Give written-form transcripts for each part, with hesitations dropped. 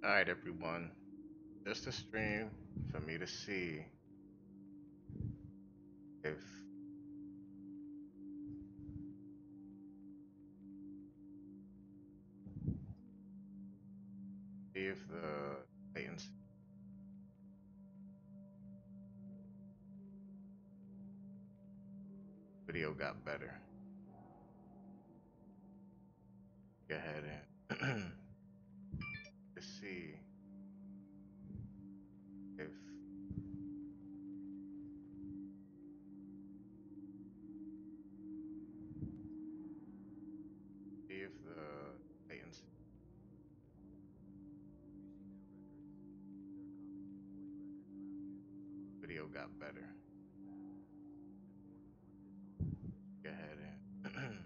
Alright, everyone. Just a stream for me to see if the latency video got better. Go ahead and to see if the latency video got better. Go ahead and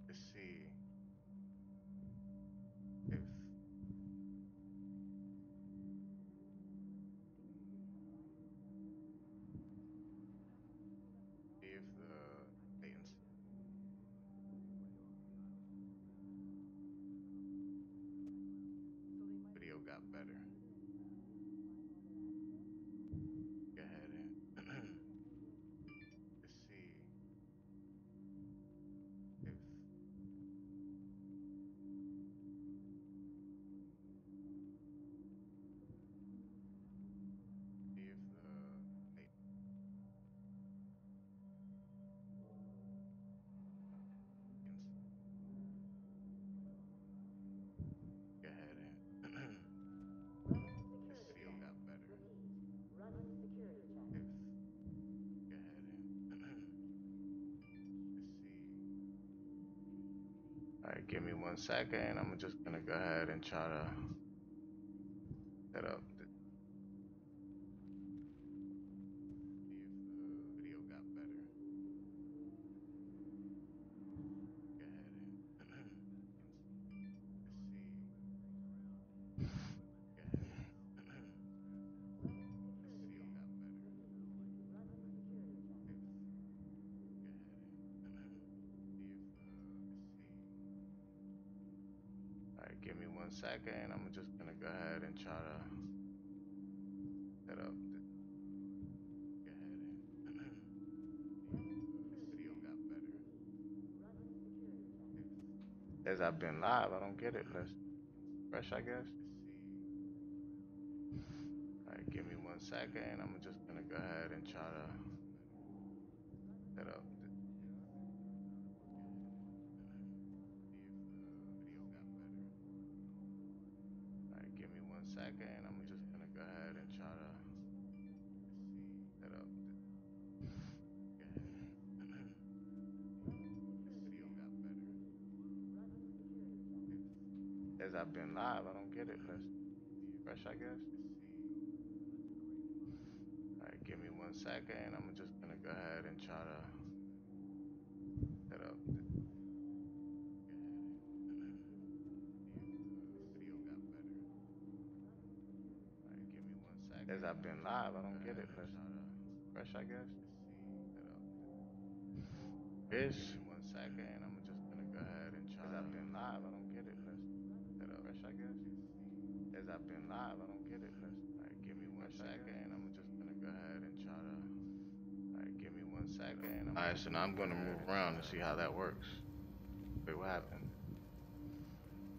to see if the latency video got better. Go ahead and to see if the latency go ahead and this video got better. If go ahead and to see. Alright, give me 1 second. I'm just gonna go ahead and try to set up the video got better. Go ahead and to see. Go ahead and this video got better. If go ahead and see if to see. Alright, give me 1 second. I'm just gonna go ahead and try to set up the go ahead and this video got better. As I've been live, I don't get it. Let's fresh, I guess. Alright, give me 1 second. I'm just gonna go ahead and try to set up the video got better. Alright, give me 1 second. I'm just gonna go ahead and try to set up the go ahead and this video got better. As I've been live, I don't get it. Let's fresh, I guess. Alright, give me 1 second. I'm just gonna go ahead and try to set up the video got better. Alright, give me 1 second. As I've been live, I don't get it. Let's fresh, I guess. Set up this. Give me 1 second. I'm just gonna go ahead and try. As I've been live, I don't get it. Let's set up fresh, I guess. As I've been live, I don't get it. Let's. Alright, give me 1 second. I'm just gonna go ahead and try to. Alright, give me 1 second. Alright, so now I'm gonna move around and see how that works. Wait, what happened?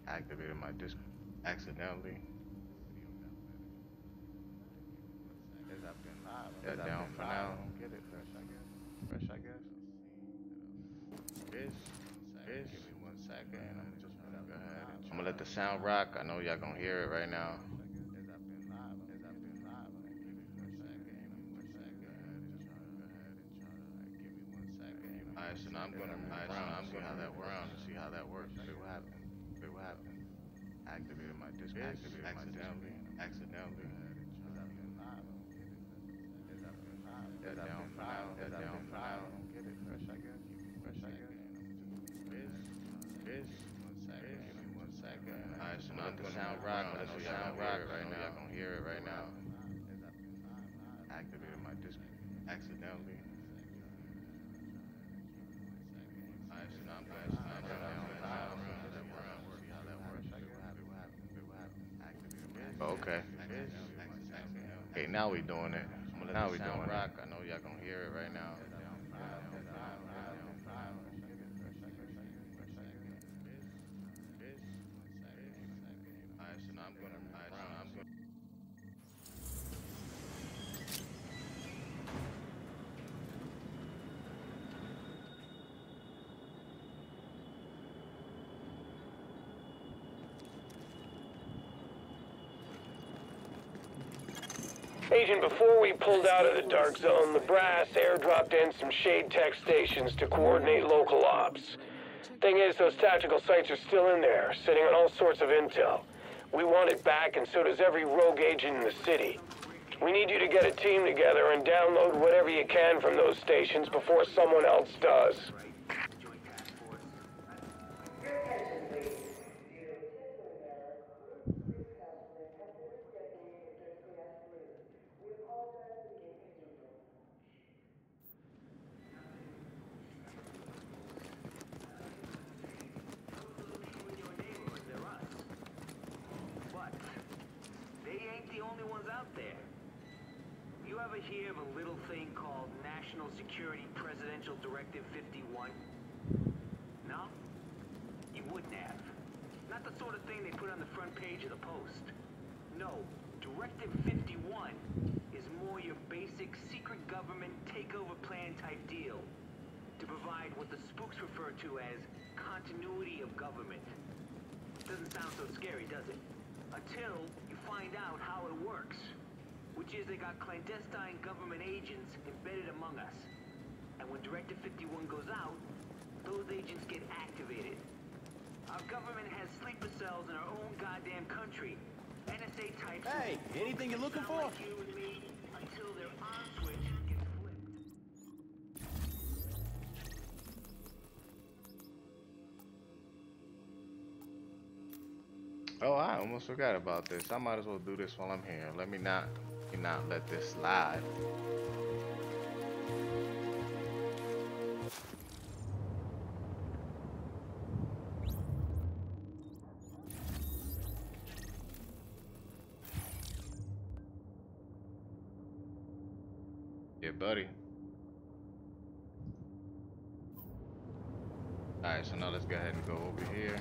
Activated my disc accidentally. As I've been live, that down for now. I don't get it. Fresh, I guess. Fresh, I guess. This. Give me 1 second. I'm just gonna go ahead and. I'm gonna let the sound rock. I know y'all gonna hear it right now. As I've been live. As I've been live. Give me 1 second. 1 second. Give me 1 second. Alright, so now I'm gonna move around. I'm gonna how that around and see how that works. Wait, what happened? Wait, what happened? Activated my disc. Activated accidentally. Accidentally. As I've been live. As I've been live. As I've been live. As I've been live. I don't get it. Fresh, I guess. Fresh, I guess. This. 1 second. Give me 1 second. Alright, so now the sound rock. I know y'all gonna hear it right now. Y'all gonna hear it right now. Activated my disc accidentally. Alright, so now I'm going down, see how that works. What happened? Okay. Okay, now we doing it. Now we doing rock. I know y'all gonna hear it right now. Alright, so now I'm gonna Agent, before we pulled out of the dark zone, the brass airdropped in some shade tech stations to coordinate local ops. Thing is, those tactical sites are still in there, sitting on all sorts of intel. We want it back, and so does every rogue agent in the city. We need you to get a team together and download whatever you can from those stations before someone else does. You ever hear of a little thing called National Security Presidential Directive 51? No? You wouldn't have. Not the sort of thing they put on the front page of the Post. No, Directive 51 is more your basic secret government takeover plan type deal to provide what the spooks refer to as continuity of government. Doesn't sound so scary, does it? Until you find out how it works. Which is they got clandestine government agents embedded among us. And when Directive 51 goes out, those agents get activated. Our government has sleeper cells in our own goddamn country. NSA types... Hey, anything you're looking for? Like you and me, until their on switch gets flipped. Oh, I almost forgot about this. I might as well do this while I'm here. Let me not let this slide. Yeah, buddy. Alright, so now let's go ahead and go over here.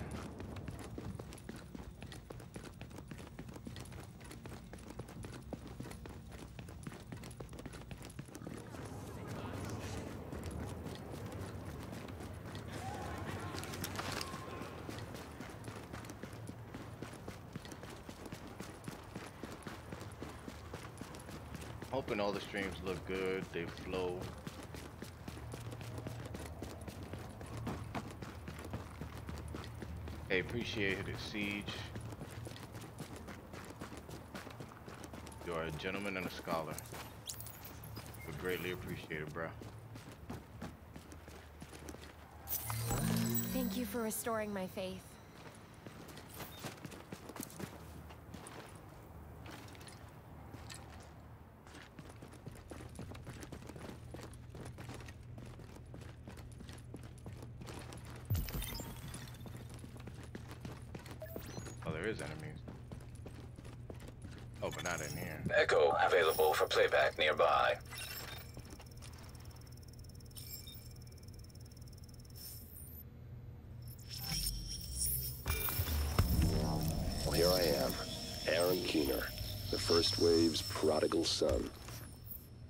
Hoping all the streams look good, they flow. Hey, appreciate it, Siege. You are a gentleman and a scholar. We greatly appreciate it, bro. Thank you for restoring my faith. Enemies. Oh, but not in here. Echo available for playback nearby. Well, here I am, Aaron Keener, the First Wave's prodigal son.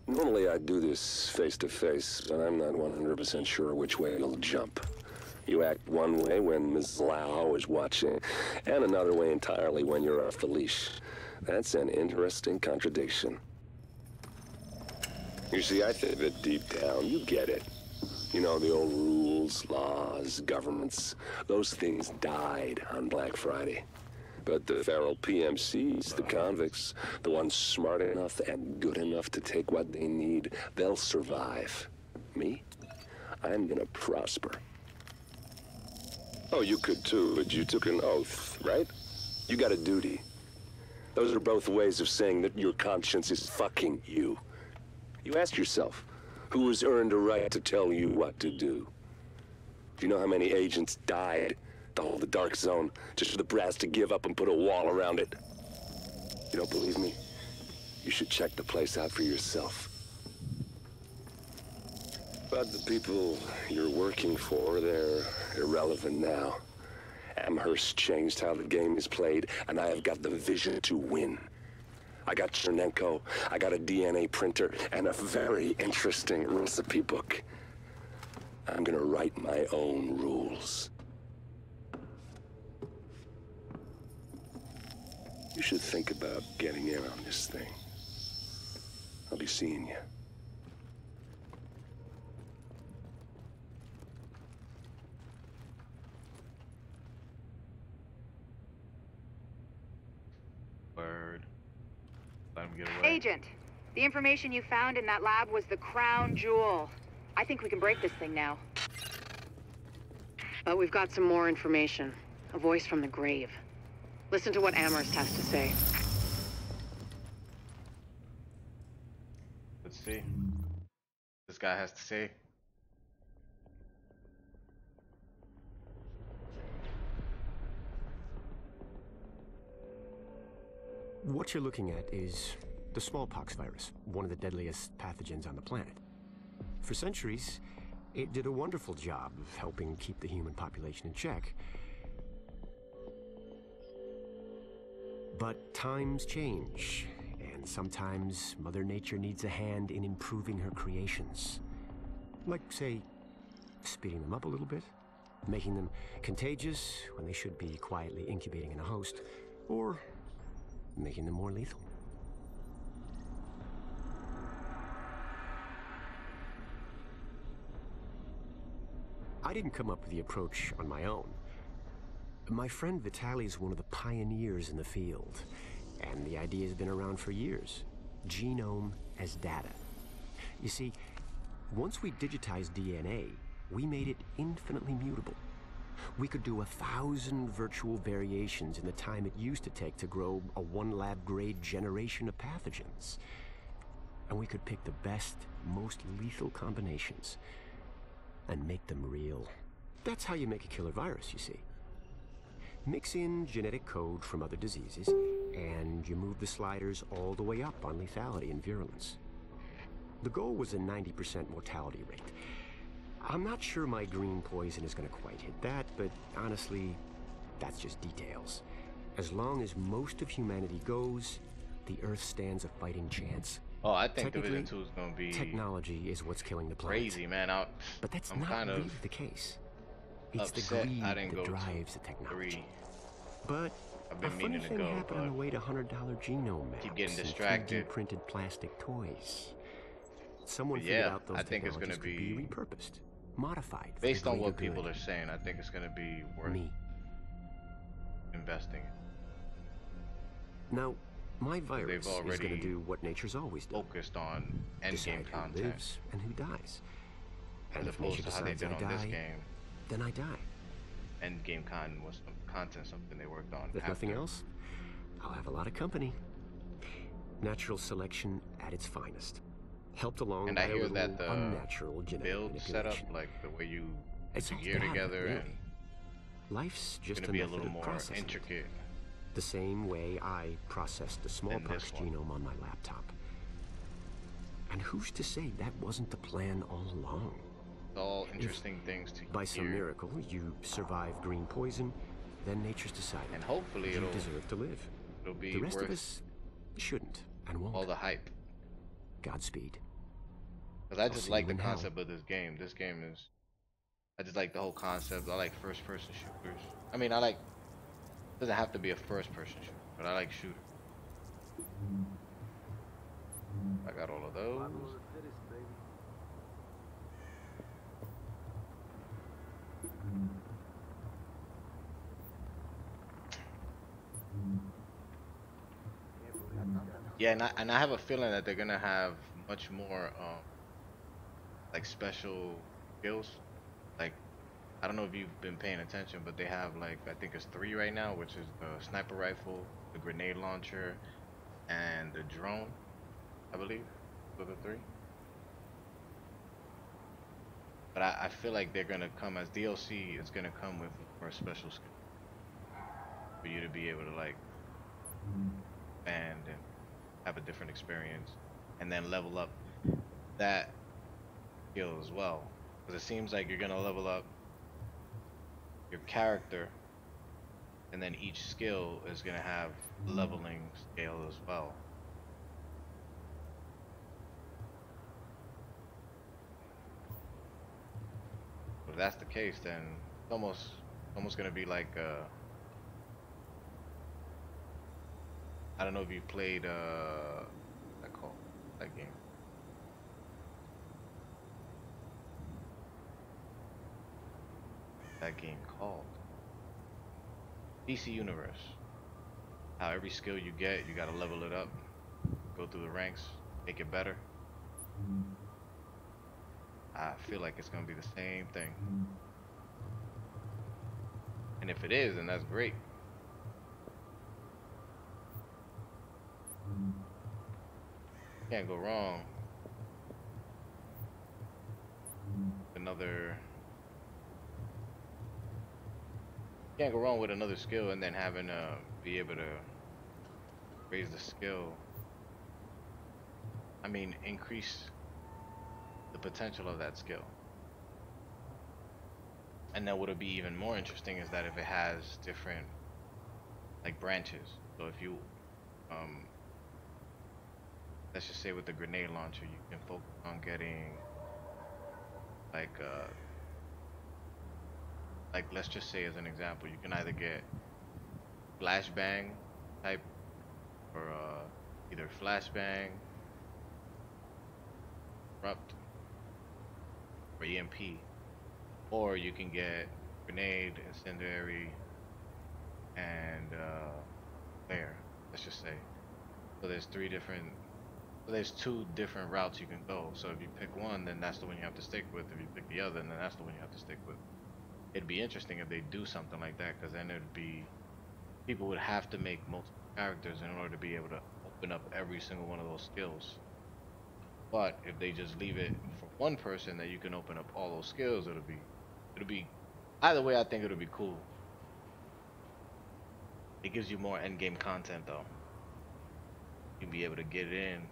Normally I'd do this face-to-face, but I'm not 100% sure which way you'll jump. You act one way when Ms. Lau is watching, and another way entirely when you're off the leash. That's an interesting contradiction. You see, I think that deep down, you get it. You know, the old rules, laws, governments, those things died on Black Friday. But the feral PMCs, the convicts, the ones smart enough and good enough to take what they need, they'll survive. Me? I'm gonna prosper. Oh, you could too, but you took an oath, right? You got a duty. Those are both ways of saying that your conscience is fucking you. You ask yourself, who has earned a right to tell you what to do? Do you know how many agents died to hold the Dark Zone, just for the brass to give up and put a wall around it? You don't believe me? You should check the place out for yourself. But the people you're working for, they're irrelevant now. Amherst changed how the game is played, and I have got the vision to win. I got Chernenko, I got a DNA printer, and a very interesting recipe book. I'm gonna write my own rules. You should think about getting in on this thing. I'll be seeing you. Word. Let him get away. Agent, the information you found in that lab was the crown jewel. I think we can break this thing now. But we've got some more information. A voice from the grave. Listen to what Amherst has to say. Let's see. This guy has to say. What you're looking at is the smallpox virus, one of the deadliest pathogens on the planet. For centuries, it did a wonderful job of helping keep the human population in check. But times change, and sometimes Mother Nature needs a hand in improving her creations. Like, say, speeding them up a little bit, making them contagious when they should be quietly incubating in a host, or making them more lethal. I didn't come up with the approach on my own. My friend Vitaly is one of the pioneers in the field, and the idea has been around for years. Genome as data. You see, once we digitized DNA, we made it infinitely mutable. We could do 1,000 virtual variations in the time it used to take to grow a one-lab-grade generation of pathogens. And we could pick the best, most lethal combinations and make them real. That's how you make a killer virus, you see. Mix in genetic code from other diseases, and you move the sliders all the way up on lethality and virulence. The goal was a 90% mortality rate. I'm not sure my green poison is going to quite hit that, but honestly, that's just details. As long as most of humanity goes, the Earth stands a fighting chance. Oh, I think Division 2 is going to be technology is what's killing the planet. crazy, man. But that's I'm not kind really of the case. It's the upset greed I didn't that go drives to the technology. 3. But I've a been funny meaning to thing go, happened on the but way to $100 genome maps keep getting and distracted. 3D printed plastic toys. Someone But figured yeah, out those I think it's technologies gonna could be be repurposed, modified for based the on what greater people good. are saying. I think it's going to be worth Me. investing in. Now, my virus they've is going to already do what nature's always done. Focused on endgame Decide who content lives and who dies. And as if nature opposed to how they decides did I on this die, game. then I die. Endgame content was something they worked on. If nothing else, I'll have a lot of company. Natural selection at its finest. Helped along And by I a hear little that the unnatural genetic build setup, manipulation. like the way you put It's the all gear data, together, really. and Life's it's just going a to be a method little of more processing it. intricate. The same way I processed the smallpox this one. genome on my laptop. And who's to say that wasn't the plan all along? It's all interesting things to By some hear. miracle, you survive green poison, then nature's decided And hopefully you it'll deserve to live. be The rest worth of us shouldn't and won't. all the hype. Godspeed. Because I I'll just see like you the in hell. concept of this game. This game is, I just like the whole concept. I like first-person shooters. I mean, it doesn't have to be a first-person shooter, but I like shooter. I got all of those. Yeah, and I have a feeling that they're gonna have much more like special skills. Like, I don't know if you've been paying attention, but they have, like, I think it's 3 right now, which is the sniper rifle, the grenade launcher, and the drone, I believe. Those are the 3. But I feel like they're gonna come as DLC. It's gonna come with more special skills for you to be able to, like, expand and have a different experience, and then level up that skill as well. Because it seems like you're gonna level up your character, and then each skill is gonna have leveling scale as well. If that's the case, then it's almost gonna be like I don't know if you played that called that game. That game called DC Universe. How every skill you get, you gotta level it up, go through the ranks, make it better. I feel like it's gonna be the same thing. And if it is, then that's great. Can't go wrong. Can't go wrong with another skill, and then having to be able to raise the skill. I mean, increase the potential of that skill. And then what'll be even more interesting is that if it has different like branches. So if you let's just say with the grenade launcher, you can focus on getting like let's just say as an example, you can either get flashbang type or either flashbang, erupt, or EMP, or you can get grenade, incendiary, and flare. Let's just say. So there's two different routes you can go. So if you pick one, then that's the one you have to stick with. If you pick the other, then that's the one you have to stick with. It'd be interesting if they do something like that, because then people would have to make multiple characters in order to be able to open up every single one of those skills. But if they just leave it for one person that you can open up all those skills, it'll be either way. I think it'll be cool. It gives you more end game content though. You'll be able to get it in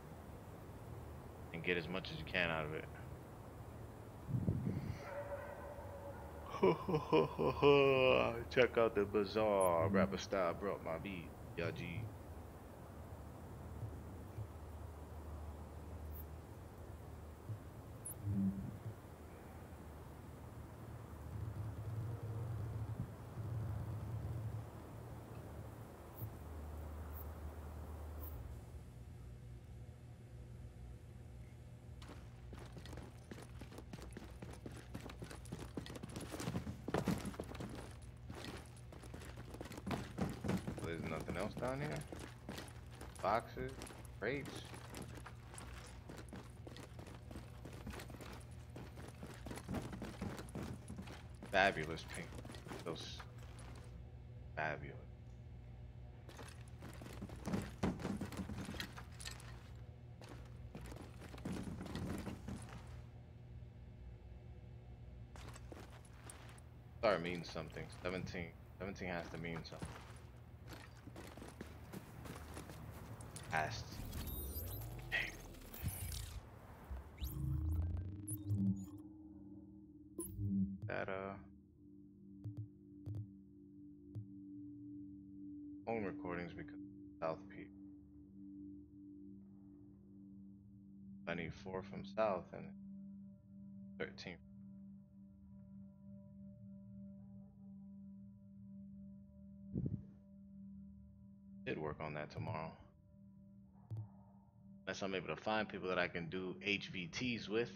and get as much as you can out of it. Check out the Bazaar. Rapper style brought my beat. Yaji. There's nothing else down here. Boxes, crates. Fabulous pink. Those fabulous. Star means something. 17 has to mean something. Past. Dang. That phone recordings because South Peak. I need 4 from South and 13. Did work on that tomorrow. Unless I'm able to find people that I can do HVTs with.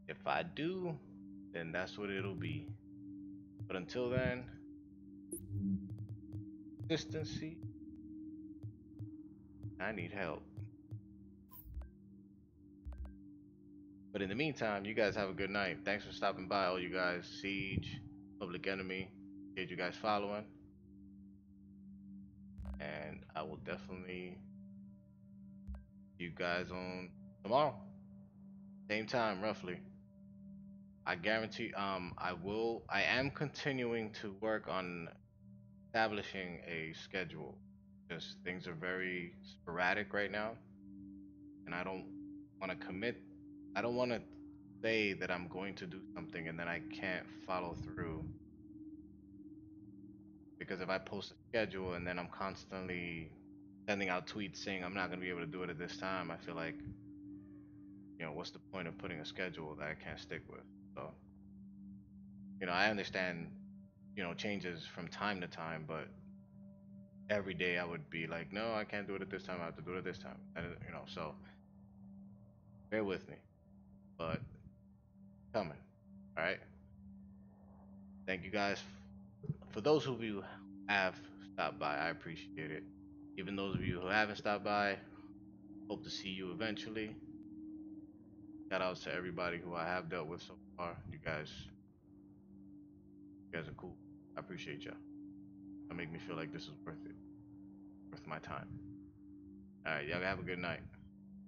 If I do, then that's what it'll be. But until then, consistency. I need help. But in the meantime, you guys have a good night. Thanks for stopping by, all you guys. Siege, Public Enemy. Appreciate you guys following. And I will definitely see you guys on tomorrow. Same time, roughly. I guarantee I am continuing to work on establishing a schedule. Just things are very sporadic right now, and I don't want to commit. I don't want to say that I'm going to do something and then I can't follow through. Because if I post a schedule and then I'm constantly sending out tweets saying I'm not going to be able to do it at this time, I feel like, what's the point of putting a schedule that I can't stick with? So, I understand, changes from time to time, but every day I would be like, no, I can't do it at this time. I have to do it at this time. And, so bear with me, but coming. All right. Thank you guys. For those of you who have stopped by, I appreciate it. Even those of you who haven't stopped by, hope to see you eventually. Shout outs to everybody who I have dealt with so far. You guys are cool. I appreciate y'all. That make me feel like this is worth it, worth my time. All right, y'all have a good night.